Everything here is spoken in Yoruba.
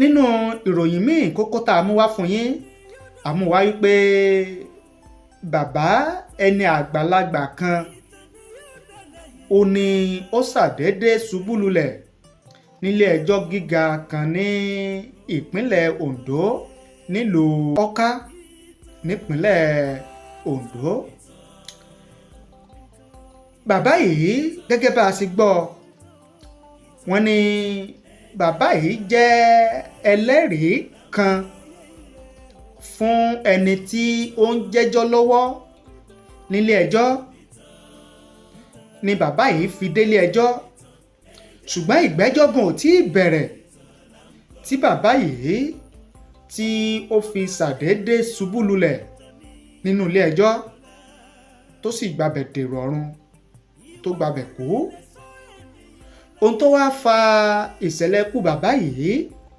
nínú ìròyìn míì kókó tá a mú wá fún yín a mú wá wípé bàbá ẹni àgbàlagbà kan ó ní ó ṣàdédé ṣubú lulẹ̀ nílé ẹjọ́ gíga kan ní ìpínlẹ̀ Ondo nílùú Ọ̀ká nípínlẹ̀ Ondo. Bàbá yìí gẹ́gẹ́ bá a sì gbọ́ wọ́n ní bàbá yìí jẹ́ ẹlẹ́rìí kan fún ẹni tí ó ń jẹ́jọ́ lọ́wọ́ nílé ẹjọ́ ni bàbá yìí fi délé ẹjọ́ ṣùgbọ́n ìgbẹ́jọ́ gan ò tí ì bẹ̀rẹ̀ tí bàbá yìí tí ó fi ṣàdédé ṣubú lulẹ̀ nínú ilé ẹjọ́ tó sì gbabẹ̀ dèrò ọ̀run tó gbabẹ̀ kú. Ohun tó wá fa ìṣẹ̀lẹ̀ ikú bàbá yìí